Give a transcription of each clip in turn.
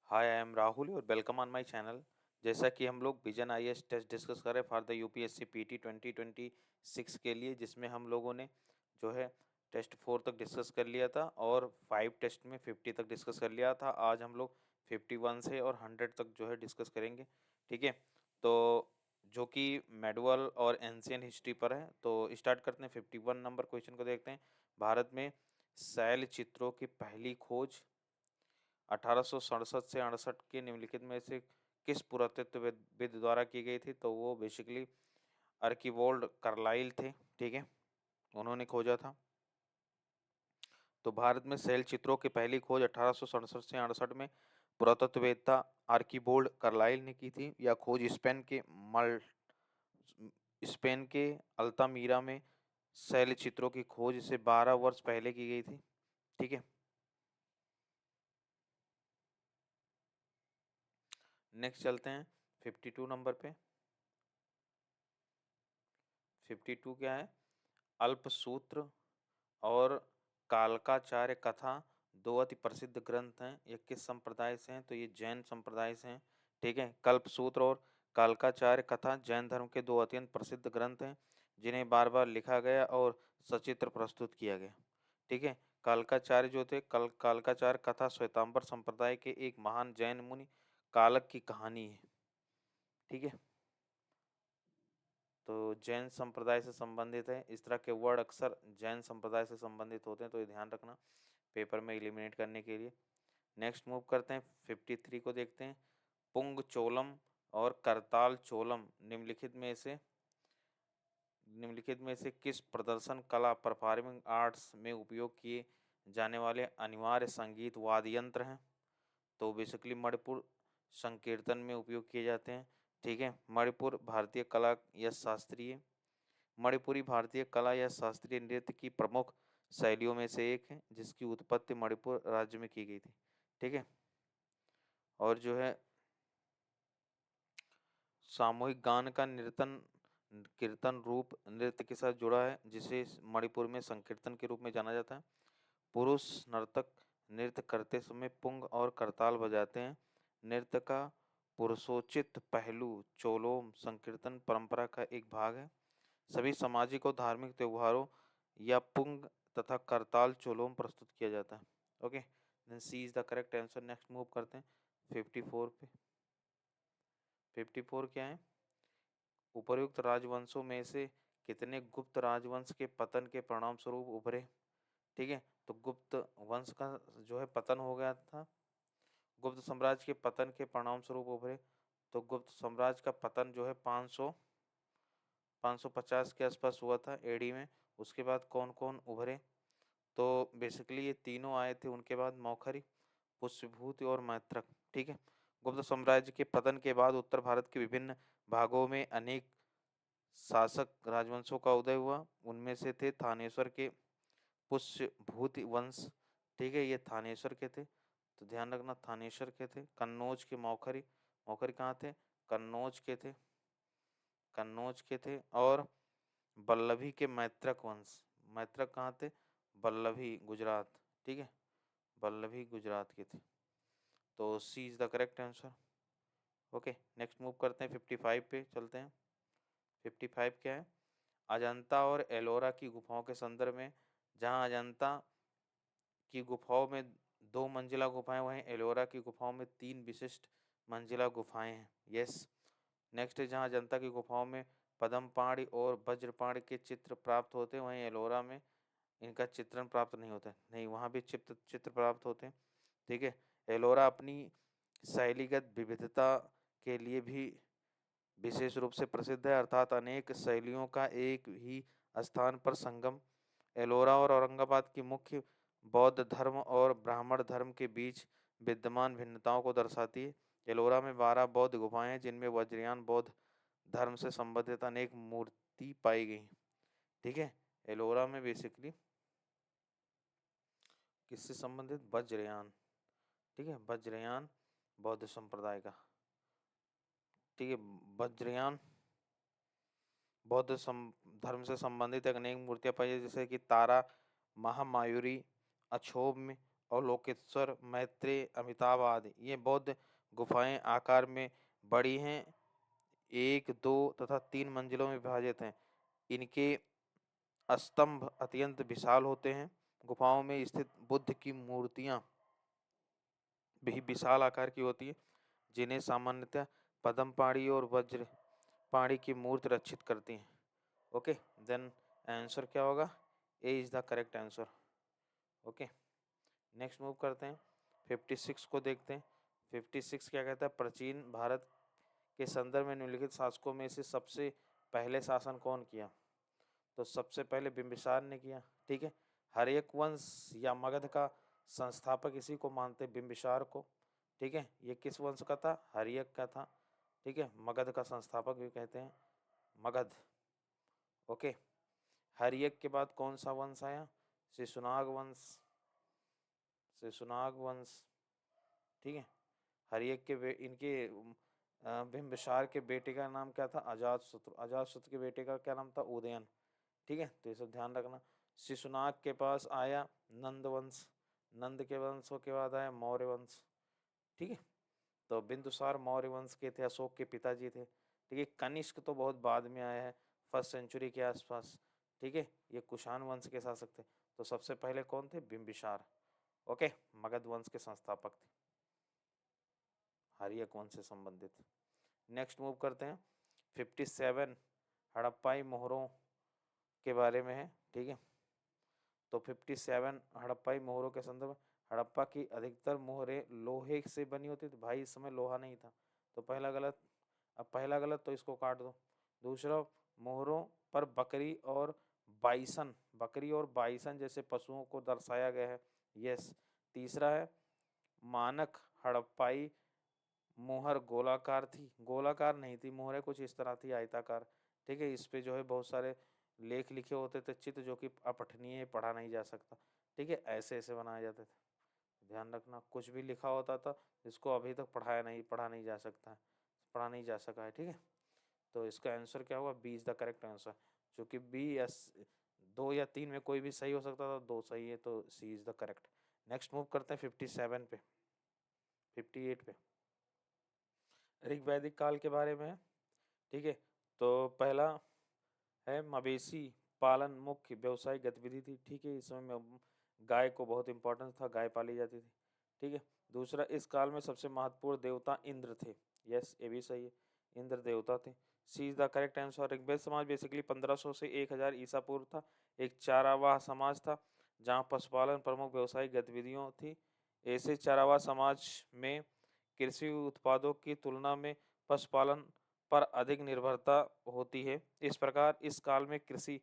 Hi I am Rahul और welcome on my channel. जैसा कि हम लोग विजन आईएएस टेस्ट डिस्कस करें फॉर द यूपीएससी पीटी 2026 के लिए, जिसमें हम लोगों ने जो है टेस्ट 4 तक डिस्कस कर लिया था और 5 टेस्ट में 50 तक डिस्कस कर लिया था। आज हम लोग 51 से और 100 तक जो है डिस्कस करेंगे। ठीक है, तो जो कि मेडुअल और एंशियंट हिस्ट्री पर है। तो स्टार्ट करते हैं। 51 नंबर क्वेश्चन को देखते हैं। भारत में शैल चित्रों की पहली खोज 1867 से 68 के निम्नलिखित में से किस पुरातत्वविद द्वारा की गई थी? तो वो बेसिकली आर्किवोल्ड कार्लाइल थे। ठीक है, उन्होंने खोजा था। तो भारत में शैल चित्रों की पहली खोज 1867 से 68 में पुरातत्ववेत्ता आर्किबोल्ड कार्लाइल ने की थी। या खोज स्पेन के अल्तामीरा में शैल चित्रों की खोज से 12 वर्ष पहले की गई थी। ठीक है, नेक्स्ट चलते हैं 52 नंबर पे। 52 क्या है? अल्पसूत्र और कालकाचार्य कथा दो अति प्रसिद्ध ग्रंथ हैं। ये किस संप्रदाय से हैं? तो ये जैन संप्रदाय से हैं। ठीक है, कल्पसूत्र और कालकाचार्य कथा जैन धर्म के दो अत्यंत प्रसिद्ध ग्रंथ हैं, जिन्हें बार बार लिखा गया और सचित्र प्रस्तुत किया गया। ठीक है, कालकाचार्य जो थे, कालकाचार्य कथा श्वेतांबर संप्रदाय के एक महान जैन मुनि कालक की कहानी है। ठीक है, तो जैन संप्रदाय से संबंधित है। इस तरह के वर्ड अक्सर जैन संप्रदाय से संबंधित होते हैं, तो ये ध्यान रखना पेपर में एलिमिनेट करने के लिए। नेक्स्ट मूव करते हैं, 53 को देखते हैं। पुंग चोलम और करताल चोलम निम्नलिखित में से किस प्रदर्शन कला परफॉर्मिंग आर्ट्स में उपयोग किए जाने वाले अनिवार्य संगीत वाद्य यंत्र हैं? तो बेसिकली मणिपुर संकीर्तन में उपयोग किए जाते हैं। ठीक है, मणिपुर भारतीय कला या शास्त्रीय मणिपुरी भारतीय कला या शास्त्रीय नृत्य की प्रमुख शैलियों में से एक है, जिसकी उत्पत्ति मणिपुर राज्य में की गई थी। ठीक है, और जो है सामूहिक गान का नृतन कीर्तन रूप नृत्य के साथ जुड़ा है, जिसे मणिपुर में संकीर्तन के रूप में जाना जाता है। पुरुष नर्तक नृत्य करते समय पुंग और करताल बजाते हैं। नृत्य का पुरुषोचित पहलू चोलोम संकीर्तन परंपरा का एक भाग है। सभी सामाजिक और धार्मिक त्योहारों या पुंग तथा करताल चोलोम प्रस्तुत किया जाता है। Okay, then C is the correct answer. Next move करते हैं 54 पे। 54 क्या है? उपर्युक्त राजवंशों में से कितने गुप्त राजवंश के पतन के परिणाम स्वरूप उभरे? ठीक है, तो गुप्त वंश का जो है पतन हो गया था। गुप्त साम्राज्य के पतन के परिणाम स्वरूप उभरे। तो गुप्त साम्राज्य का पतन जो है 550 के आसपास हुआ था एडी में। उसके बाद कौन कौन उभरे? तो बेसिकली ये तीनों आए थे उनके बाद, मौखरी, पुष्यभूति और मैत्रक। ठीक है, गुप्त साम्राज्य के पतन के बाद उत्तर भारत के विभिन्न भागों में अनेक शासक राजवंशों का उदय हुआ। उनमें से थे थानेश्वर के पुष्यभूति वंश। ठीक है, ये थानेश्वर के थे, तो ध्यान रखना थानेश्वर के थे। कन्नौज के मौखरी, मौखरी कहाँ थे? कन्नौज के थे, कन्नौज के थे। और बल्लभी के मैत्रक वंश, मैत्रक कहाँ थे? बल्लभी गुजरात। ठीक है, बल्लभी गुजरात के थे। तो C is the correct answer. Okay, next move करते हैं 55 पे चलते हैं। 55 क्या है? अजंता और एलोरा की गुफाओं के संदर्भ में, जहाँ अजंता की गुफाओं में 2 मंजिला गुफाएं, वहीं एलोरा की गुफाओं में 3 विशिष्ट मंजिला गुफाएं हैं। यस, नेक्स्ट है जहाँ अजंता की गुफाओं में पद्मपाणी और वज्रपाणी के चित्र प्राप्त होते हैं, वहीं एलोरा में इनका चित्रण प्राप्त नहीं होता है। नहीं, वहाँ भी चित्र चित्र प्राप्त होते हैं। ठीक है, एलोरा अपनी शैलीगत विविधता के लिए भी विशेष रूप से प्रसिद्ध है, अर्थात अनेक शैलियों का एक ही स्थान पर संगम। एलोरा और औरंगाबाद की मुख्य बौद्ध धर्म और ब्राह्मण धर्म के बीच विद्यमान भिन्नताओं को दर्शाती है। एलोरा में 12 बौद्ध गुफाएं हैं, जिनमें वज्रयान बौद्ध धर्म से संबंधित अनेक मूर्ति पाई गई। ठीक है, एलोरा में बेसिकली किससे संबंधित? वज्रयान। ठीक है, वज्रयान बौद्ध संप्रदाय का। ठीक है, वज्रयान बौद्ध धर्म से संबंधित अनेक मूर्तियां पाई है, जैसे कि तारा, महामायुरी, अक्षोभ में अवलोकेश्वर, मैत्रेय, अमिताभ आदि ये बौद्ध गुफाएं आकार में बड़ी हैं, 1, 2 तथा 3 मंजिलों में विभाजित हैं। इनके स्तंभ अत्यंत विशाल होते हैं। गुफाओं में स्थित बुद्ध की मूर्तियां भी विशाल आकार की होती है, जिन्हें सामान्यतः पद्मपाणी और वज्र पाणी की मूर्ति रक्षित करती हैं। ओके, देन आंसर क्या होगा? A is the correct answer. Okay, next move करते हैं, 56 को देखते हैं। 56 क्या कहता है? प्राचीन भारत के संदर्भ में निम्नलिखित शासकों में से सबसे पहले शासन कौन किया? तो सबसे पहले बिंबिसार ने किया। ठीक है, हर्यक वंश या मगध का संस्थापक इसी को मानते, बिंबिसार को। ठीक है, ये किस वंश का था? हर्यक का था। ठीक है, मगध का संस्थापक भी कहते हैं, मगध। ओके, हर्यक के बाद कौन सा वंश आया? शिशुनाग वंश, शिशुनाग वंश। ठीक है, हर्यक के इनके बिंबिसार के बेटे का नाम क्या था? अजातशत्रु। अजातशत्रु के बेटे का क्या नाम था? उदयन। ठीक है, तो ये सब ध्यान रखना। शिशुनाग के पास आया नंद वंश, नंद के वंशों के बाद आया मौर्य वंश। ठीक है, तो बिंदुसार मौर्य वंश के थे, अशोक के पिताजी थे। ठीक है, कनिष्क तो बहुत बाद में आया है, 1st सेंचुरी के आसपास। ठीक है, ये कुषाण वंश के शासक थे। तो सबसे पहले कौन थे? बिंबिसार। ओके, मगध वंश के संस्थापक थे, हर्यक वंश से संबंधित। नेक्स्ट मूव करते हैं, 57 हड़प्पाई मोहरों के बारे में है। ठीक है, तो 57 हड़प्पाई मोहरों के संदर्भ में, हड़प्पा की अधिकतर मोहरें लोहे से बनी होती थी। भाई इस समय लोहा नहीं था, तो पहला गलत। अब पहला गलत तो इसको काट दो। दूसरा, मोहरों पर बकरी और बाइसन, बकरी और बाइसन जैसे पशुओं को दर्शाया गया है। यस। तीसरा है, मानक हड़प्पाई मोहर गोलाकार थी, गोलाकार नहीं थी मोहरें, कुछ इस तरह थी, आयताकार। ठीक है, इस पे जो है बहुत सारे लेख लिखे होते थे, चित्र जो कि अपठनीय है, पढ़ा नहीं जा सकता। ठीक है, ऐसे ऐसे बनाए जाते थे। ध्यान रखना, कुछ भी लिखा होता था जिसको अभी तक पढ़ा नहीं जा सकता है, पढ़ा नहीं जा सका है। ठीक है, तो इसका आंसर क्या होगा? B is the correct answer. क्योंकि बी या 2 या 3 में कोई भी सही हो सकता था, 2 सही है, तो C is the correct. Next move करते हैं 57 पे, 58 पे, ऋग्वैदिक काल के बारे में है। ठीक है, तो पहला है, मवेशी पालन मुख्य व्यवसायिक गतिविधि थी। ठीक है, इस समय में गाय को बहुत इंपॉर्टेंस था, गाय पाली जाती थी। ठीक है, दूसरा, इस काल में सबसे महत्वपूर्ण देवता इंद्र थे। यस, ये भी सही है, इंद्र देवता थे। C is the correct answer. Rigveda समाज बेसिकली 1500 से 1000 ईसा पूर्व था, एक चारावाह समाज था जहाँ पशुपालन प्रमुख व्यवसायिक गतिविधियों थी। ऐसे चारावाह समाज में कृषि उत्पादों की तुलना में पशुपालन पर अधिक निर्भरता होती है। इस प्रकार इस काल में कृषि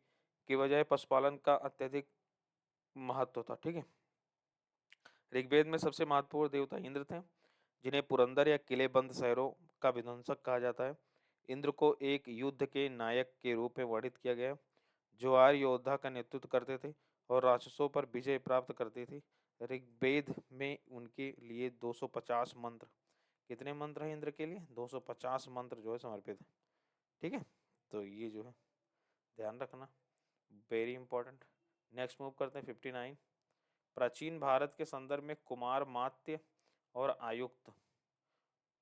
की बजाय पशुपालन का अत्यधिक महत्व था। ठीक है, ऋग्वेद में सबसे महत्वपूर्ण देवता इंद्र थे, जिन्हें पुरंदर या किलेबंद शहरों का विध्वंसक कहा जाता है। इंद्र को एक युद्ध के नायक के रूप में वर्णित किया गया, जो आर्य योद्धा का नेतृत्व करते थे और राक्षसों पर विजय प्राप्त करती थी। ऋग्वेद में उनके लिए 250 मंत्र, कितने मंत्र हैं इंद्र के लिए? 250 मंत्र जो है समर्पित है। ठीक है, तो ये जो है ध्यान रखना, वेरी इंपॉर्टेंट। नेक्स्ट मूव करते हैं 59, प्राचीन भारत के संदर्भ में कुमार मात्य और आयुक्त।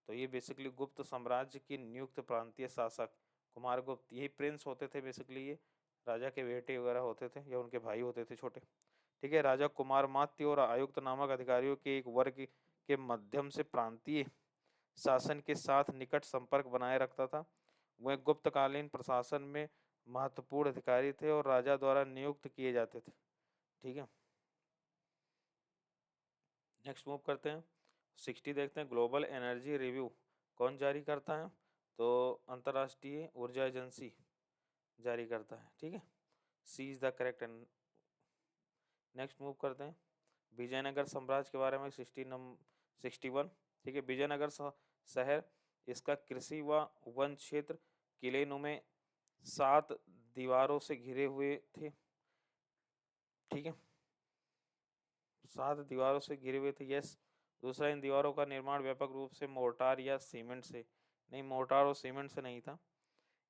तो ये बेसिकली गुप्त साम्राज्य की नियुक्त प्रांतीय शासक कुमार गुप्त, यही प्रिंस होते थे बेसिकली, ये राजा के बेटे वगैरह होते थे या उनके भाई होते थे छोटे। ठीक है, राजा कुमार मात्य और आयुक्त नामक अधिकारियों के एक वर्ग के माध्यम से प्रांतीय शासन के साथ निकट संपर्क बनाए रखता था। वह गुप्तकालीन प्रशासन में महत्वपूर्ण अधिकारी थे और राजा द्वारा नियुक्त किए जाते थे। ठीक है, नेक्स्ट मूव करते हैं 60 देखते हैं, ग्लोबल एनर्जी रिव्यू कौन जारी करता है? तो अंतर्राष्ट्रीय ऊर्जा एजेंसी जारी करता है। ठीक है, C is the correct. Next move करते हैं विजयनगर साम्राज्य के बारे में, 61। ठीक है, विजयनगर शहर, इसका कृषि व वन क्षेत्र किले नुमे 7 दीवारों से घिरे हुए थे। ठीक है, 7 दीवारों से घिरे हुए थे। यस। दूसरा, इन दीवारों का निर्माण व्यापक रूप से मोर्टार या सीमेंट से, नहीं, मोर्टार और सीमेंट से नहीं था।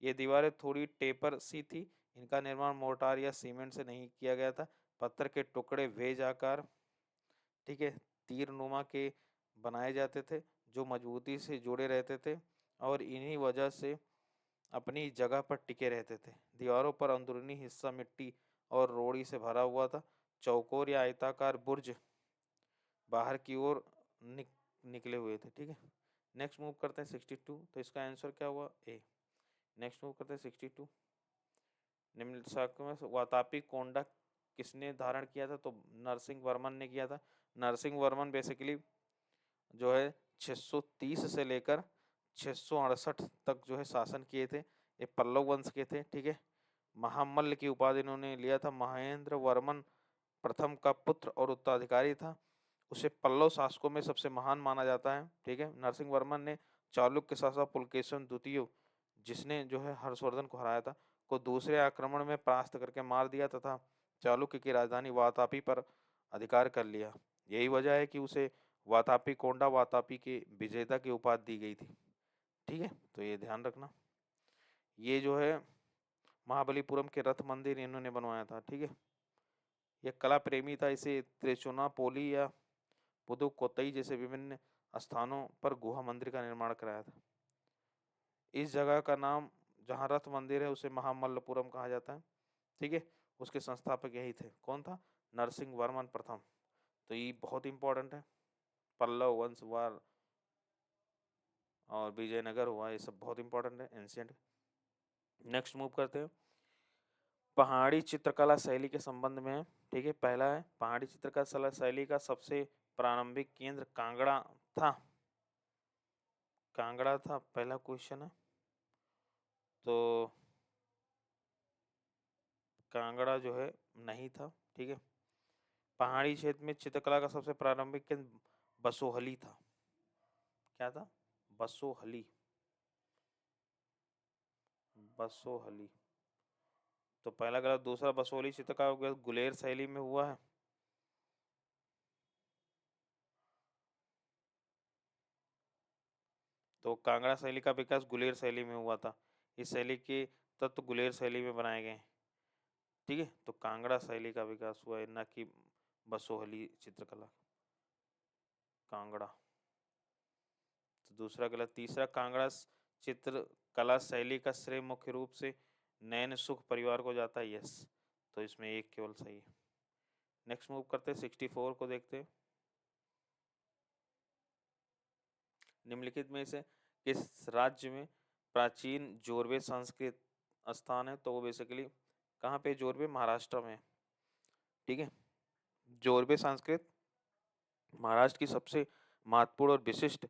ये दीवारें थोड़ी टेपर सी थी, इनका निर्माण मोर्टार या सीमेंट से नहीं किया गया था। पत्थर के टुकड़े वेज आकार ठीक है, तीरनुमा के बनाए जाते थे जो मजबूती से जुड़े रहते थे और इन्हीं वजह से अपनी जगह पर टिके रहते थे। दीवारों पर अंदरूनी हिस्सा मिट्टी और रोड़ी से भरा हुआ था। चौकोर या आयताकार बुर्ज बाहर की ओर निकले हुए थे। ठीक है, नेक्स्ट मूव करते हैं 62। तो इसका आंसर क्या हुआ? ए। नेक्स्ट मूव करते हैं 62। निम्न शाखा में वातापी कोंडा किसने धारण किया था? तो नरसिंह वर्मन ने किया था। नरसिंह वर्मन बेसिकली जो है 630 से लेकर 668 तक जो है शासन किए थे। ये पल्लव वंश के थे। ठीक है, महामल्ल की उपाधि इन्होंने लिया था। महेंद्र वर्मन प्रथम का पुत्र और उत्तराधिकारी था। उसे पल्लव शासकों में सबसे महान माना जाता है। ठीक है, नरसिंह वर्मन ने चालुक्य शासक पुलकेशिन द्वितीय, जिसने जो है हर्षवर्धन को हराया था, को दूसरे आक्रमण में परास्त करके मार दिया तथा चालुक्य की राजधानी वातापी पर अधिकार कर लिया। यही वजह है कि उसे वातापी कोंडा वातापी के विजेता की उपाधि दी गई थी। ठीक है, तो ये ध्यान रखना। ये जो है महाबलीपुरम के रथ मंदिर इन्होंने बनवाया था। ठीक है, यह कला प्रेमी था। इसे त्रिचुनापोली या पुदुकोत्तई जैसे विभिन्न स्थानों पर गुहा मंदिर का निर्माण कराया था। इस जगह का नाम जहाँ रथ मंदिर है उसे महामल्लपुरम कहा जाता है। ठीक है, उसके संस्थापक यही थे। कौन था? नरसिंह वर्मन प्रथम। तो ये बहुत इंपॉर्टेंट है। पल्लव वंश वार और विजयनगर हुआ, ये सब बहुत इंपॉर्टेंट है एंशियंट। नेक्स्ट मूव करते हैं पहाड़ी चित्रकला शैली के संबंध में है। ठीक है, पहला है पहाड़ी चित्रकला शैली का सबसे प्रारंभिक केंद्र कांगड़ा था। कांगड़ा था, पहला क्वेश्चन है। तो कांगड़ा जो है नहीं था। ठीक है, पहाड़ी क्षेत्र में चित्रकला का सबसे प्रारंभिक केंद्र बसोहली था। क्या था? बसोहली। बसोहली। तो पहला गलत। दूसरा, बसोहली चित्रकला गुलेर शैली में हुआ है। तो कांगड़ा शैली का विकास गुलेर शैली में हुआ था। इस शैली के तत्व गुलेर शैली में बनाए गए। ठीक है, तो कांगड़ा शैली का विकास हुआ है, न कि बसोहली चित्रकला। कांगड़ा। तो दूसरा गलत। तीसरा, कांगड़ा चित्रकला शैली का श्रेय मुख्य रूप से नैन सुख परिवार को जाता है। यस, तो इसमें एक केवल सही है। नेक्स्ट मूव करते हैं 64 को देखते हैं। निम्नलिखित में से किस राज्य में प्राचीन जोरवे संस्कृत स्थान है? तो वो बेसिकली कहाँ पे? जोरवे महाराष्ट्र में। ठीक है, जोरवे संस्कृत महाराष्ट्र की सबसे महत्वपूर्ण और विशिष्ट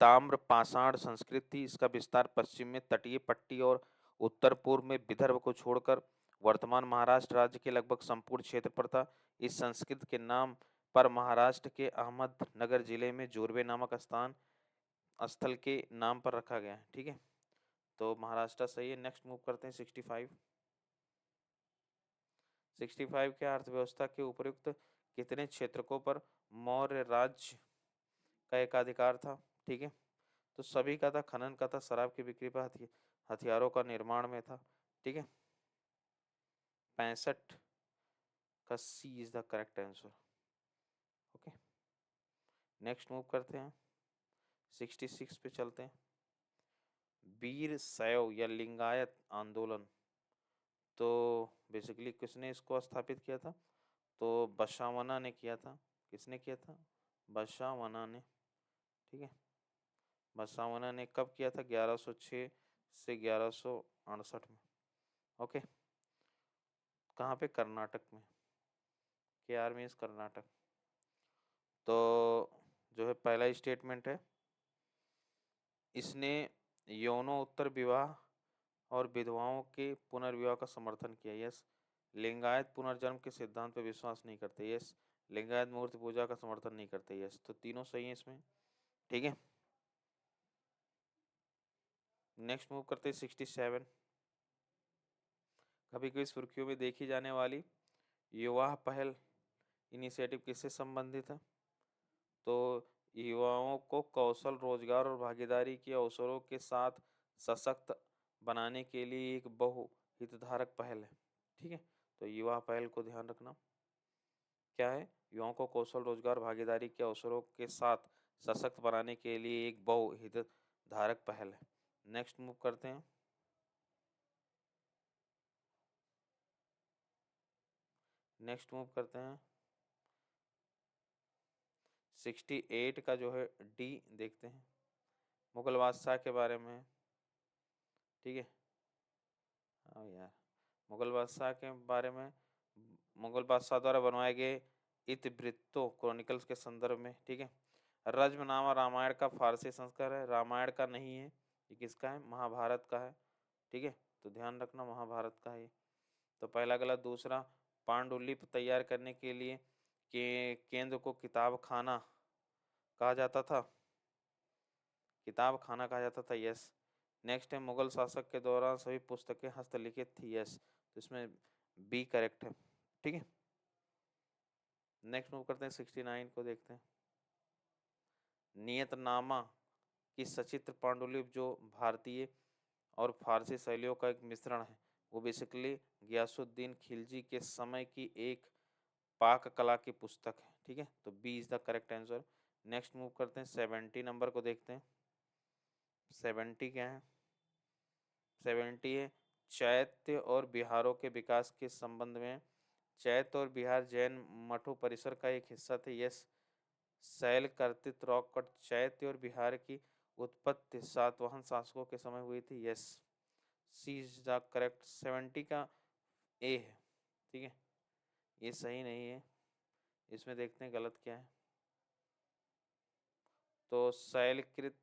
ताम्र पाषाण संस्कृत थी। इसका विस्तार पश्चिम में तटीय पट्टी और उत्तर पूर्व में विदर्भ को छोड़कर वर्तमान महाराष्ट्र राज्य के लगभग संपूर्ण क्षेत्र पर था। इस संस्कृत के नाम पर महाराष्ट्र के अहमदनगर जिले में जोरवे नामक स्थान स्थल के नाम पर रखा गया है। ठीक है, तो महाराष्ट्र सही है। नेक्स्ट मूव करते हैं 65। 65 के अर्थव्यवस्था के उपयुक्त कितने क्षेत्रकों पर मौर्य राज्य का एकाधिकार था? ठीक है, तो सभी का था। खनन का था, शराब की बिक्री पर, हथियारों का निर्माण में था। ठीक है, 65 का C is the correct answer. Okay, next move करते हैं 66 पे चलते हैं। वीर शैव या लिंगायत आंदोलन, तो बेसिकली किसने इसको स्थापित किया था? तो बसवामना ने किया था। किसने किया था? बसवामना ने। ठीक है, बसवामना ने कब किया था? 1106 से 1168 में। ओके, कहाँ पे? कर्नाटक में। KR means Karnataka. तो जो है पहला स्टेटमेंट है, इसने यौनोत्तर विवाह और विधवाओं के पुनर्विवाह का समर्थन किया। यस। लिंगायत पुनर्जन्म के सिद्धांत पर विश्वास नहीं करते। यस। लिंगायत मूर्ति पूजा का समर्थन नहीं करते। यस, तो तीनों सही है इसमें। ठीक है, नेक्स्ट मूव करते हैं 67। कभी कभी सुर्खियों में देखी जाने वाली युवा पहल इनिशिएटिव किससे संबंधित है? तो युवाओं को कौशल, रोजगार और भागीदारी के अवसरों के साथ सशक्त बनाने के लिए एक बहु हितधारक पहल है। ठीक है, तो युवा पहल को ध्यान रखना। क्या है? युवाओं को कौशल रोजगार भागीदारी के अवसरों के साथ सशक्त बनाने के लिए एक बहुहितधारक पहल है। नेक्स्ट मूव करते हैं। नेक्स्ट मूव करते हैं 68 का जो है डी देखते हैं, मुगल बादशाह के बारे में। ठीक है, हाँ यार, मुगल बादशाह के बारे में, मुगल बादशाह द्वारा बनवाए गए इतिवृत्तों क्रॉनिकल्स के संदर्भ में। ठीक है, रज्मनामा रामायण का फारसी संस्करण है, रामायण का नहीं है, ये किसका है, महाभारत का है। ठीक है, तो ध्यान रखना महाभारत का है। तो पहला गलत। दूसरा, पांडुलिपि तैयार करने के लिए केंद्र को किताब खाना कहा जाता था, किताब खाना कहा जाता था, यस। नेक्स्ट है, मुगल शासक के दौरान सभी पुस्तकें हस्तलिखित थी, यस। तो इसमें बी करेक्ट है। ठीक है, नेक्स्ट मूव करते हैं 69 को देखते हैं। नियतनामा की सचित्र पांडुलिपि जो भारतीय और फारसी शैलियों का एक मिश्रण है, वो बेसिकली गयासुद्दीन खिलजी के समय की एक पाक कला की पुस्तक है। ठीक है, तो B is the correct answer. Next move करते हैं 70 नंबर को देखते हैं। 70 क्या है, 70 है चैत्य और बिहारों के विकास के संबंध में। चैत्य और बिहार जैन मठों परिसर का एक हिस्सा थे, यस। शैल कर्तित रॉक कट चैत्य और बिहार की उत्पत्ति सातवाहन शासकों के समय हुई थी, yes. C is the correct. 70 का ए है। ठीक है, ये सही नहीं है, इसमें देखते हैं गलत क्या है। तो शैलकृत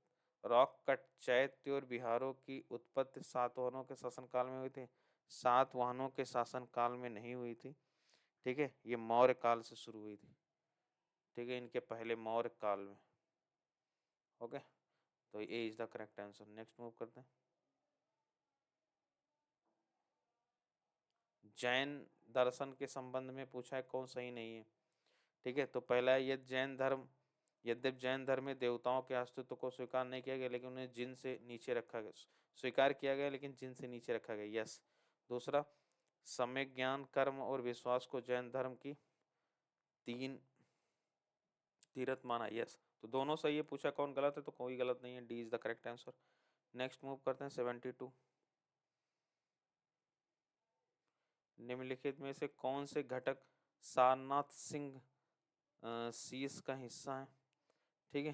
रॉक कट चैत्य और बिहारों की उत्पत्ति सातवाहनों के शासनकाल में हुई थी, सातवाहनों के शासनकाल में नहीं हुई थी। ठीक है, ये मौर्य काल से शुरू हुई थी। ठीक है, इनके पहले मौर्य काल में। ओके, तो A is the correct answer. Next move करते हैं। जैन दर्शन के संबंध में पूछा है, कौन सही नहीं है। ठीक है, तो पहला है, यद्यप जैन धर्म में देवताओं के अस्तित्व को स्वीकार नहीं किया गया, लेकिन उन्हें जिन से नीचे रखा गया, स्वीकार किया गया लेकिन जिन से नीचे रखा गया, यस। दूसरा, सम्यक ज्ञान कर्म और विश्वास को जैन धर्म की तीन तीरथ माना, यस। तो दोनों सही है, पूछा कौन गलत है, तो कोई गलत नहीं है, D is the correct answer. Next move करते हैं 72। निम्नलिखित में से कौन से घटक सारनाथ सिंह शीश का हिस्सा है। ठीक है,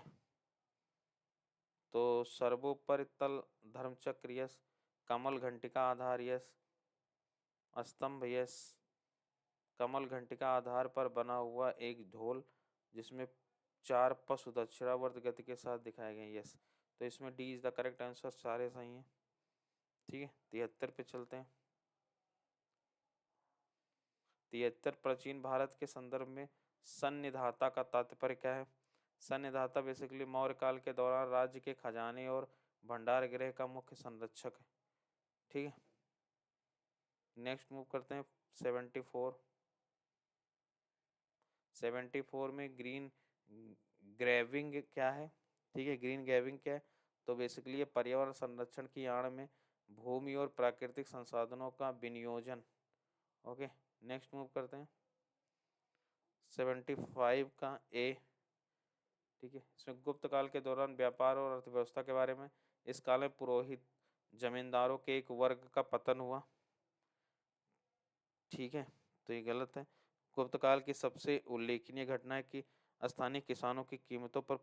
तो सर्वोपरि तल धर्मचक्र, यस। कमल घंटिका आधार, यस। स्तंभ, यस। कमल घंटिका आधार पर बना हुआ एक ढोल जिसमें 4 पशु दक्षिणावर्त गति के साथ दिखाए गए, यस। तो इसमें D is the correct answer, सारे सही हैं। ठीक है, 73 पे चलते हैं। 73, प्राचीन भारत के संदर्भ में सन्निधाता का तात्पर्य क्या है। सन्निधाता बेसिकली मौर्य काल के दौरान राज्य के खजाने और भंडार गृह का मुख्य संरक्षक है। ठीक है, नेक्स्ट मूव करते हैं 74। 74 में ग्रीन ग्रेविंग क्या है। ठीक है, ग्रीन ग्रेविंग क्या है, तो बेसिकली ये पर्यावरण संरक्षण की आड़ में भूमि और प्राकृतिक संसाधनों का विनियोजन। ओके, नेक्स्ट मूव करते हैं 75 का ए। ठीक है, इसमें गुप्त काल के दौरान व्यापार और अर्थव्यवस्था के बारे में। इस काल में पुरोहित जमींदारों के एक वर्ग का पतन हुआ। ठीक है, तो ये गलत है। गुप्त काल की सबसे उल्लेखनीय घटना है कि स्थानीय किसानों की कीमतों पर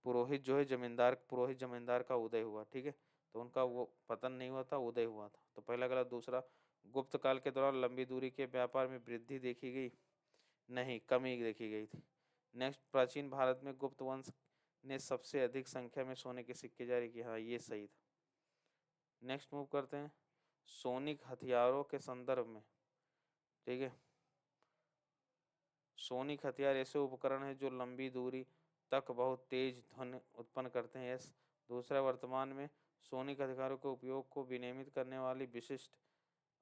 पुरोहित जमींदार का उदय हुआ। ठीक है, तो उनका वो पतन नहीं हुआ था, उदय हुआ था, तो पहला गलत। दूसरा, गुप्त काल के दौरान लंबी दूरी के व्यापार में वृद्धि देखी गई, नहीं, कमी देखी गई थी। नेक्स्ट, प्राचीन भारत में गुप्त वंश ने सबसे अधिक संख्या में सोने के सिक्के जारी किए, हाँ ये सही था। नेक्स्ट मूव करते हैं सोनिक हथियारों के संदर्भ में। ठीक है, सोनिक हथियार ऐसे उपकरण हैं जो लंबी दूरी तक बहुत तेज ध्वनि उत्पन्न करते हैं, यस। दूसरा, वर्तमान में सोनिक हथियारों के उपयोग को विनियमित करने वाली विशिष्ट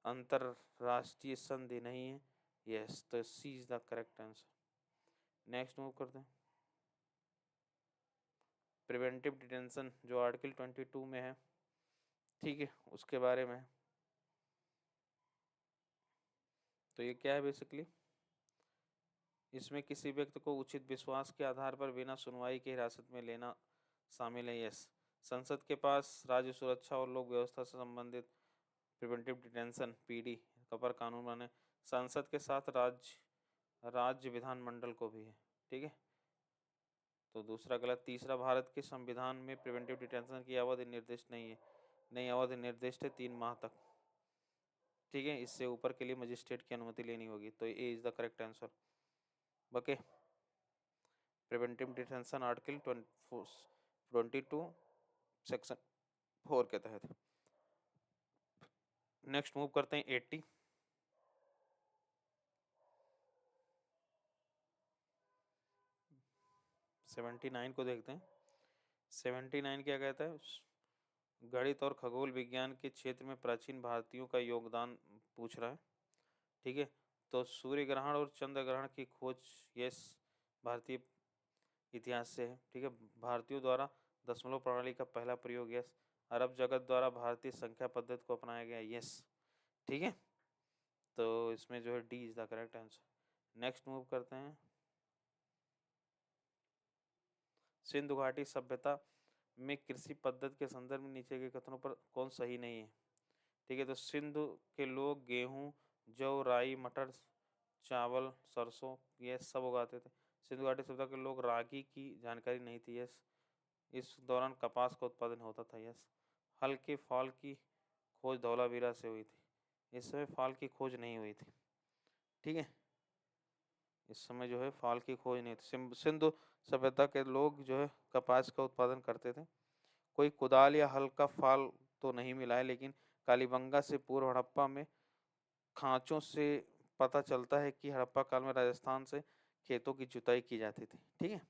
अंतरराष्ट्रीय संधि नहीं है, यस। तो C is the correct answer. Next move करते हैं प्रिवेंटिव डिटेंशन जो आर्टिकल 22 में है। ठीक है, उसके बारे में। तो ये क्या है बेसिकली, इसमें किसी व्यक्ति को उचित विश्वास के आधार पर बिना सुनवाई के हिरासत में लेना शामिल है। यस। संसद के पास राज्य सुरक्षा और लोक व्यवस्था से संबंधित प्रिवेंटिव डिटेंशन पीडी का पर कानून बने। संसद के साथ राज्य विधानमंडल को भी है। ठीक है, तो दूसरा गलत। तीसरा, भारत के संविधान में प्रिवेंटिव डिटेंशन की अवधि निर्दिष्ट नहीं है। नहीं, अवधि निर्दिष्ट है 3 माह तक। ठीक है, इससे ऊपर के लिए मजिस्ट्रेट की अनुमति लेनी होगी। तो A is the correct answer. Okay, preventive detention article 22 section 4 के तहत। नेक्स्ट मूव करते हैं 79 को देखते हैं। 79 क्या कहता है? गणित और खगोल विज्ञान के क्षेत्र में प्राचीन भारतीयों का योगदान पूछ रहा है। ठीक है, तो सूर्य ग्रहण और चंद्र ग्रहण की खोज यस भारतीय इतिहास से है। ठीक है, भारतीयों द्वारा दशमलव प्रणाली का पहला प्रयोग यस। अरब जगत द्वारा भारतीय संख्या पद्धति को अपनाया गया यस। ठीक है, तो इसमें जो है D is the correct answer. Next move करते हैं। सिंधु घाटी सभ्यता में कृषि पद्धति के संदर्भ में नीचे के कथनों पर कौन सही नहीं है? ठीक है, तो सिंधु के लोग गेहूं, जौ, राई, मटर, चावल, सरसों ये सब उगाते थे। सिंधु घाटी सभ्यता के लोग रागी की जानकारी नहीं थी यस। इस दौरान कपास का उत्पादन होता था यस। हल्के फाल की खोज धौलावीरा से हुई थी। इस समय फाल की खोज नहीं हुई थी। ठीक है, इस समय जो है फाल की खोज नहीं थी। सिंधु सभ्यता के लोग जो है कपास का उत्पादन करते थे। कोई कुदाल या हल्का फाल तो नहीं मिला है, लेकिन कालीबंगा से पूर्व हड़प्पा में खांचों से पता चलता है कि हड़प्पा काल में राजस्थान से खेतों की जुताई की जाती थी। ठीक है,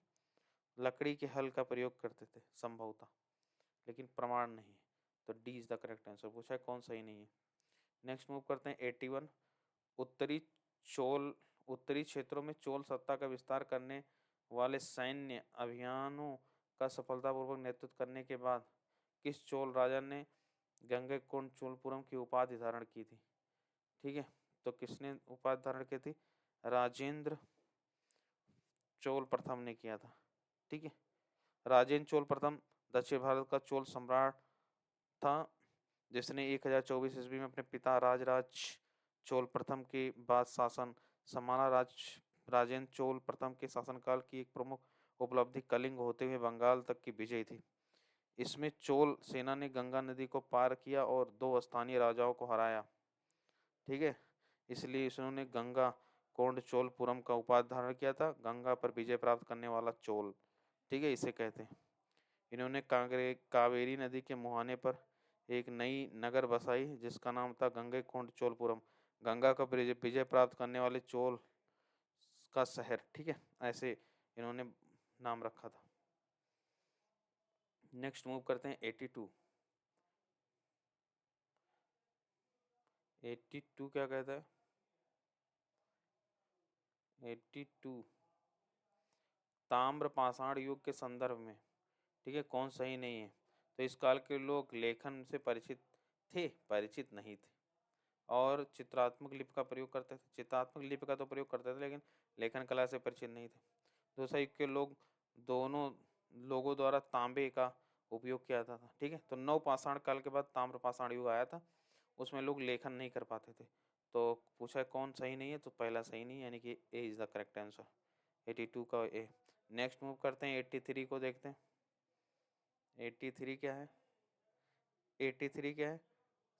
लकड़ी के हल का प्रयोग करते थे संभवतः, लेकिन प्रमाण नहीं है। तो D is the correct answer. पूछा है कौन सही नहीं है। नेक्स्ट मूव करते हैं 81। उत्तरी क्षेत्रों में चोल सत्ता का विस्तार करने वाले सैन्य अभियानों का सफलतापूर्वक नेतृत्व करने के बाद किस चोल राजा ने गंगैकोंड चोलपुरम की उपाधि धारण की थी? ठीक है, तो किसने उपाधि धारण की थी? राजेंद्र चोल प्रथम ने किया था। ठीक है, राजेंद्र चोल प्रथम दक्षिण भारत का चोल सम्राट था, जिसने 1024 ईस्वी में अपने पिता राजराज चोल प्रथम के बाद शासन संभाला। राजेंद्र चोल प्रथम के शासनकाल की एक प्रमुख उपलब्धि कलिंग होते हुए बंगाल तक की विजय थी। इसमें चोल सेना ने गंगा नदी को पार किया और 2 स्थानीय राजाओं को हराया। ठीक है, इसलिए इन्होंने गंगा कोंड चोलपुरम का उपाधि धारण किया था, गंगा पर विजय प्राप्त करने वाला चोल। ठीक है, इसे कहते हैं। इन्होंने कावेरी नदी के मुहाने पर एक नई नगर बसाई जिसका नाम था गंगैकोंड चोलपुरम, गंगा का विजय प्राप्त करने वाले चोल का शहर। ठीक है, ऐसे इन्होंने नाम रखा था। नेक्स्ट मूव करते हैं 82। 82 क्या कहता है? 82 ताम्र पाषाण युग के संदर्भ में। ठीक है, कौन सही नहीं है? तो इस काल के लोग लेखन से परिचित नहीं थे और चित्रात्मक लिपि का प्रयोग करते थे। चित्रात्मक लिपि का तो प्रयोग करते थे, लेकिन लेखन कला से परिचित नहीं थे। दूसरा युग के दोनों लोगों द्वारा तांबे का उपयोग किया जाता था। ठीक है, तो नव पाषाण काल के बाद ताम्र पाषाण युग आया था, उसमें लोग लेखन नहीं कर पाते थे। तो पूछा है कौन सही नहीं है, तो पहला सही नहीं, यानी कि ए इज द करेक्ट आंसर। 82 का ए। नेक्स्ट मूव करते हैं 83 को देखते हैं। 83 क्या है? 83 क्या है?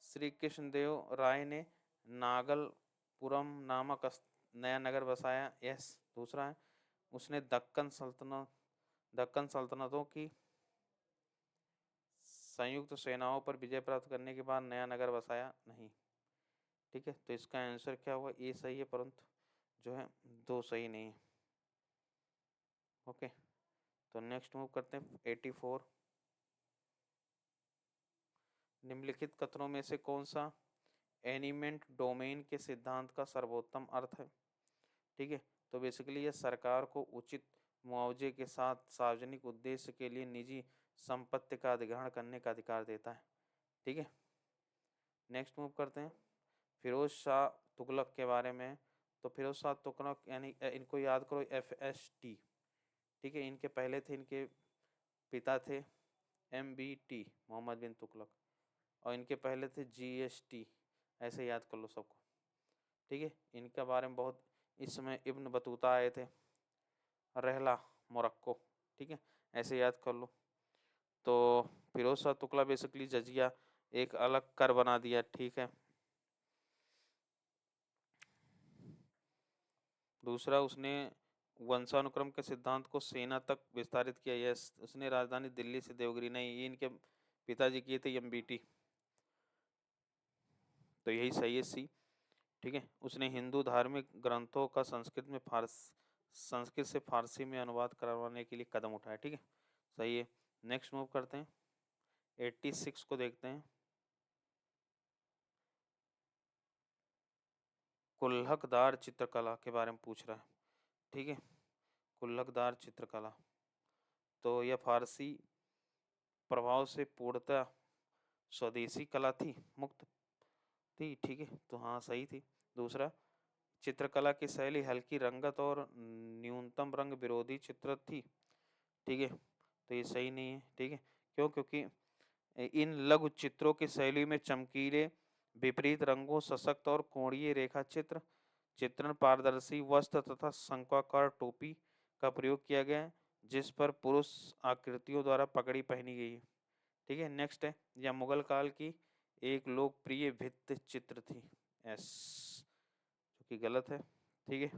श्री कृष्णदेव राय ने नागलपुरम नामक नया नगर बसाया यस। दूसरा है उसने दक्कन सल्तनतों की संयुक्त सेनाओं पर विजय प्राप्त करने के बाद नया नगर बसाया नहीं। ठीक है, तो इसका आंसर क्या हुआ? ए सही है, परंतु जो है 2 सही नहीं है। ओके, तो नेक्स्ट मूव करते हैं 84। निम्नलिखित कथनों में से कौन सा एनिमेंट डोमेन के सिद्धांत का सर्वोत्तम अर्थ है? ठीक है, तो बेसिकली ये सरकार को उचित मुआवजे के साथ सार्वजनिक उद्देश्य के लिए निजी संपत्ति का अधिग्रहण करने का अधिकार देता है। ठीक है, नेक्स्ट मूव करते हैं। फिरोज शाह तुगलक के बारे में तो फिरोज शाह तुगलक यानी इनको याद करो FST, ठीक है। इनके पहले थे, इनके पिता थे MBT मोहम्मद बिन तुगलक, और इनके पहले थे GST, ऐसे याद कर लो सबको, ठीक है। इनके बारे में बहुत, इस समय इब्न बतूता आए थे, रहला मोरक्को, ठीक है, ऐसे याद कर लो। तो फिरोज शाह तुगलक बेसिकली जजिया एक अलग कर बना दिया, ठीक है। दूसरा, उसने वंशानुक्रम के सिद्धांत को सेना तक विस्तारित किया। यस, उसने राजधानी दिल्ली से देवगिरी, नहीं, ये इनके पिताजी किए थे MBT, तो यही सही है C, ठीक है। उसने हिंदू धार्मिक ग्रंथों का संस्कृत से फारसी में अनुवाद करवाने के लिए कदम उठाया, ठीक है, सही है। नेक्स्ट मूव करते हैं, 86 को देखते हैं। कुल्हकदार चित्रकला के बारे में पूछ रहा है, ठीक है। कुल्हकदार चित्रकला, तो यह फारसी प्रभाव से पूर्णतः स्वदेशी कला थी, मुक्त थी, ठीक है, तो हाँ सही थी। दूसरा, चित्रकला की शैली हल्की रंगत और न्यूनतम रंग विरोधी चित्र थी, ठीक है, तो ये सही नहीं है, ठीक है। क्यों? क्योंकि इन लघु चित्रों की शैली में चमकीले विपरीत रंगों, सशक्त और कोणीय रेखा चित्र, चित्रण, पारदर्शी वस्त्र तथा शंक्वाकार टोपी का प्रयोग किया गया है, जिस पर पुरुष आकृतियों द्वारा पगड़ी पहनी गई है, ठीक है। नेक्स्ट है, यह मुगल काल की एक लोकप्रिय भित्ति चित्र थी, एस, जो कि गलत है, ठीक है।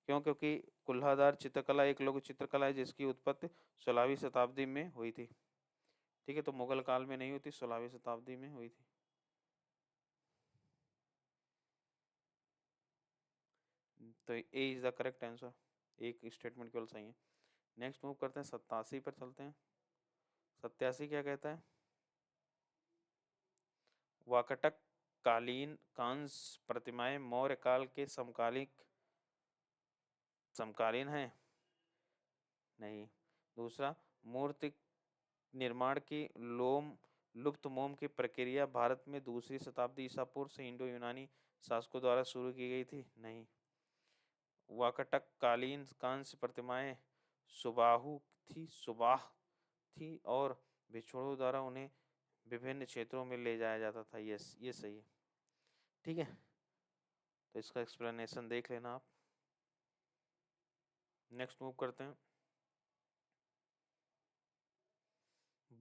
क्यों? क्योंकि कुल्हादार चित्रकला एक लघु चित्रकला है जिसकी उत्पत्ति 16वीं शताब्दी में हुई थी, ठीक है, तो मुगल काल में नहीं हुई थी, 16वीं शताब्दी में हुई थी। तो A is the correct answer, एक स्टेटमेंट केवल सही है। नेक्स्ट मूव करते हैं, 87 पर चलते हैं। 87 क्या कहता है? वाकटक कालीन कांस्य प्रतिमाएं मौर्य काल के समकालीन हैं, नहीं। दूसरा, मूर्ति निर्माण की लुप्त मोम की प्रक्रिया भारत में दूसरी शताब्दी ईसा पूर्व से इंडो यूनानी शासकों द्वारा शुरू की गई थी, नहीं। वाकटक कालीन कांस्य प्रतिमाएं सुबाह थी और भिक्षुओं द्वारा उन्हें विभिन्न क्षेत्रों में ले जाया जाता था, यस, ये सही है, ठीक है। तो इसका एक्सप्लेनेशन देख लेना आप। नेक्स्ट मूव करते हैं,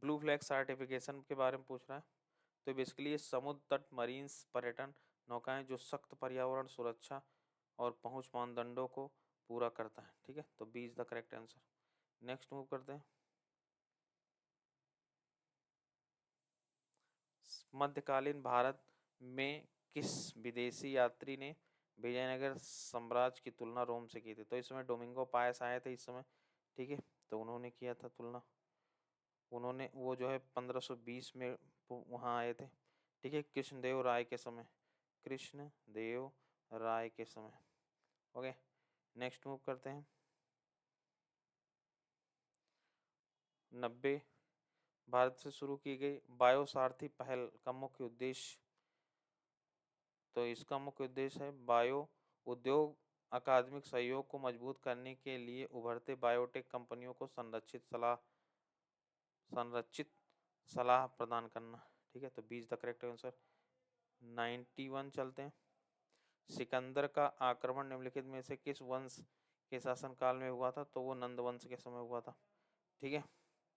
ब्लू फ्लैग सर्टिफिकेशन के बारे में पूछ रहा है। तो बेसिकली ये समुद्र तट मरीन्स पर्यटन नौकाएं जो सख्त पर्यावरण सुरक्षा और पहुंच मानदंडों को पूरा करता है, ठीक है, तो B is the correct answer. Next move करते हैं, मध्यकालीन भारत में किस विदेशी यात्री ने विजयनगर साम्राज्य की तुलना रोम से की थी? तो इस समय डोमिंगो पायस आए थे इस समय, ठीक है, तो उन्होंने किया था तुलना, उन्होंने वो जो है 1520 में वहाँ आए थे, ठीक है, कृष्णदेव राय के समय, कृष्णदेव राय के समय, ओके। नेक्स्ट मूव करते हैं, 90 भारत से शुरू की गई बायो सारथी पहल का मुख्य उद्देश्य, तो इसका मुख्य उद्देश्य है बायो उद्योग अकादमिक सहयोग को मजबूत करने के लिए उभरते बायोटेक कंपनियों को संरचित सलाह प्रदान करना, ठीक है, तो 20 द करेक्ट आंसर। 91 चलते हैं, सिकंदर का आक्रमण निम्नलिखित में से किस वंश के शासनकाल में हुआ था? तो वो नंद वंश के समय हुआ था, ठीक है,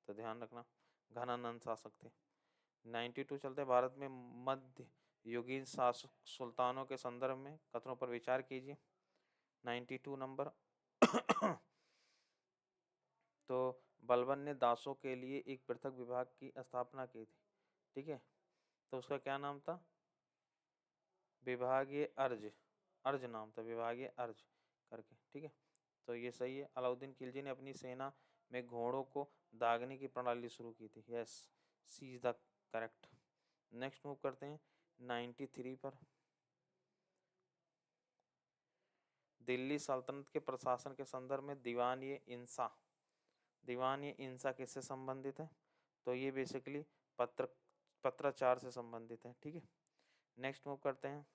तो ध्यान रखना, घनानंद शासक थे। 92 चलते हैं, भारत में मध्य युगीन शासक सुल्तानों के संदर्भ में कथनों पर विचार कीजिए। 92 नंबर तो बलबन ने दासों के लिए एक पृथक विभाग की स्थापना की थी, ठीक है, तो उसका क्या नाम था? विभागीय अर्ज, अर्ज नाम था, विभागीय अर्ज करके, ठीक है, तो ये सही है। अलाउद्दीन खिलजी ने अपनी सेना में घोड़ों को दागने की प्रणाली शुरू की थी, yes, C is the correct. Next move करते हैं 93 पर, दिल्ली सल्तनत के प्रशासन के संदर्भ में दीवान ये इंसा किससे संबंधित है? तो ये बेसिकली पत्राचार से संबंधित है, ठीक है। नेक्स्ट मूव करते हैं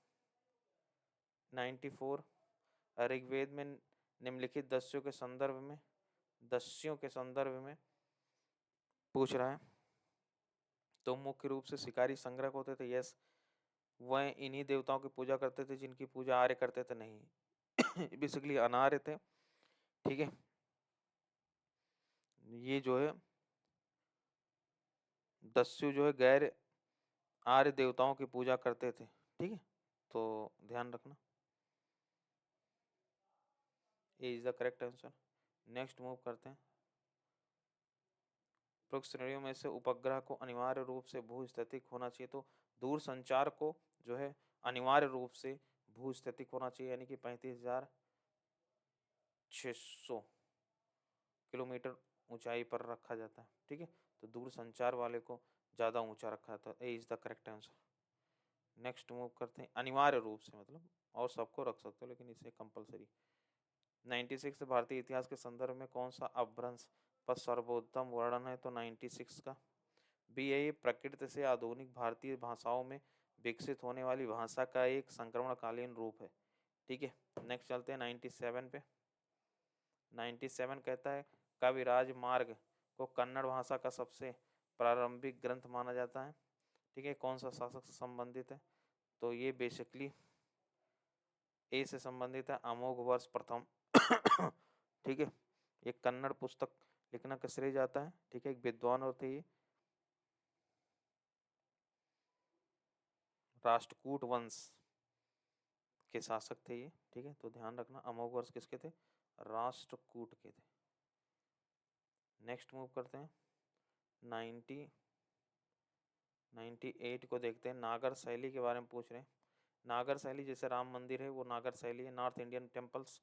94, ऋग्वेद में निम्नलिखित दस्युओं के संदर्भ में पूछ रहा है। तो मुख्य रूप से शिकारी संग्रह होते थे, यस। वह इन्हीं देवताओं की पूजा करते थे जिनकी पूजा आर्य करते थे, नहीं। बेसिकली अनार्य थे, ठीक है। ये जो है दस्यु जो है गैर आर्य देवताओं की पूजा करते थे, ठीक है। तो ध्यान रखना, A is the correct answer. Next move करते हैं। प्रयुक्त श्रेणियों में से उपग्रह को अनिवार्य रूप से भूस्थितिक होना चाहिए। तो दूर संचार को जो है अनिवार्य रूप से भूस्थितिक होना चाहिए, यानी कि 35,600 किलोमीटर ऊंचाई पर रखा जाता है, ठीक है। तो दूर संचार वाले को ज़्यादा ऊंचा रखा था, A is the correct answer. Next move करते हैं। अनिवार्य रूप से मतलब और सबको रख सकते हो, लेकिन इसे कंपलसरी। 96 भारतीय इतिहास के संदर्भ में कौन सा अपभ्रंश पर सर्वोत्तम वर्णन है? तो 96 का बी है, ये प्रकृति से आधुनिक भारतीय भाषाओं में विकसित होने वाली भाषा का एक संक्रमणकालीन रूप है, ठीक है। नेक्स्ट चलते हैं 97 पे। 97 कहता है कविराज मार्ग को कन्नड़ भाषा का सबसे प्रारंभिक ग्रंथ माना जाता है, ठीक है। कौन सा शासक से संबंधित है? तो ये बेसिकली ए से संबंधित है, अमोघ वर्ष प्रथम। ठीक है। एक कन्नड़ पुस्तक लिखना का श्रेय जाता है, ठीक है। एक विद्वान और थे ये, राष्ट्रकूट वंश के शासक थे ये, ठीक है। तो ध्यान रखना अमोघ वर्ष किसके थे? राष्ट्रकूट के थे। नेक्स्ट मूव करते हैं 98 को देखते हैं। नागर शैली के बारे में पूछ रहे हैं। नागर शैली जैसे राम मंदिर है वो नागर शैली है। नॉर्थ इंडियन टेम्पल्स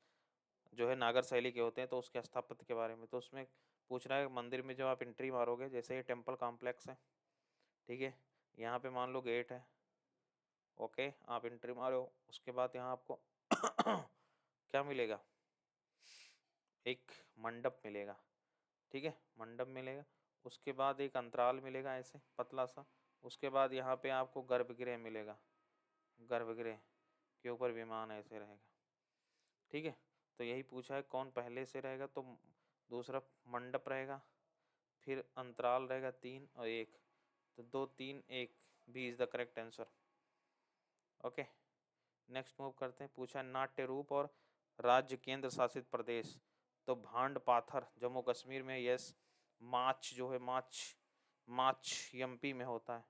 जो है नागर शैली के होते हैं। तो उसके स्थापत्य के बारे में तो उसमें पूछ रहा है मंदिर में जब आप एंट्री मारोगे, जैसे ये टेम्पल कॉम्प्लेक्स है, ठीक है। यहाँ पे मान लो गेट है, ओके। आप एंट्री मारो, उसके बाद यहाँ आपको क्या मिलेगा? एक मंडप मिलेगा, ठीक है। मंडप मिलेगा, उसके बाद एक अंतराल मिलेगा ऐसे पतला सा। उसके बाद यहाँ पे आपको गर्भगृह मिलेगा, गर्भगृह के ऊपर विमान ऐसे रहेगा, ठीक है। तो यही पूछा है कौन पहले से रहेगा। तो दूसरा मंडप रहेगा, फिर अंतराल रहेगा 3 और 1, तो 2 3 1, B is the correct answer, okay. Next move करते हैं। पूछा नाट्य रूप और राज्य केंद्र शासित प्रदेश। तो भांड पाथर जम्मू कश्मीर में, यस। माच जो है माच एमपी में होता है,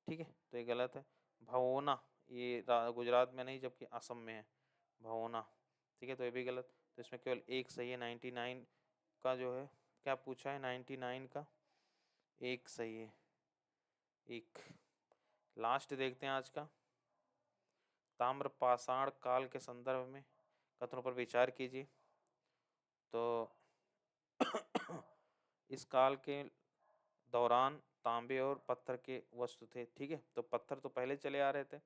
ठीक है। तो ये गलत है। भवोना ये गुजरात में नहीं जबकि असम में है भवोना, ठीक है। तो ये भी गलत। तो इसमें केवल एक सही है। 99 का जो है क्या पूछा है? 99 का एक सही है, एक। लास्ट देखते हैं आज का। ताम्र पाषाण काल के संदर्भ में कथनों पर विचार कीजिए। तो इस काल के दौरान तांबे और पत्थर के वस्तु थे, ठीक है। तो पत्थर तो पहले चले आ रहे थे,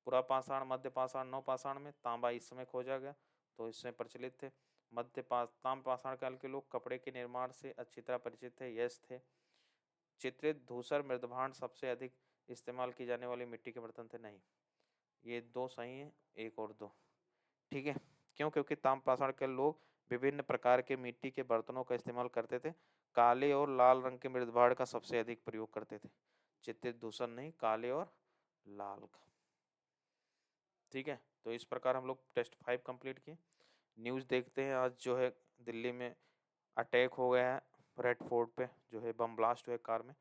पुरा पाषाण, मध्य पाषाण, नव पाषाण में। तांबा इस समय खोजा गया तो इसमें प्रचलित थे। ताम्र पाषाण काल के लोग कपड़े के निर्माण से अच्छी तरह परिचित थे, यश थे। चित्रित धूसर मृदभांड सबसे अधिक इस्तेमाल की जाने वाली मिट्टी के बर्तन थे, नहीं। ये 2 सही है, 1 और 2, ठीक है। क्यों? क्योंकि ताम्रपाषाण के लोग विभिन्न प्रकार के मिट्टी के बर्तनों का इस्तेमाल करते थे। काले और लाल रंग के मृदभांड का सबसे अधिक प्रयोग करते थे, चित्रित धूसर नहीं, काले और लाल का, ठीक है। तो इस प्रकार हम लोग टेस्ट 5 कंप्लीट किए। न्यूज़ देखते हैं। आज जो है दिल्ली में अटैक हो गया है रेड फोर्ट पे, जो है बम ब्लास्ट हुआ है कार में।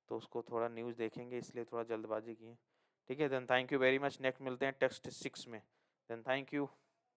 तो उसको थोड़ा न्यूज़ देखेंगे, इसलिए थोड़ा जल्दबाजी की है, ठीक है। Then thank you very much. Next मिलते हैं टेस्ट 6 में। Then thank you.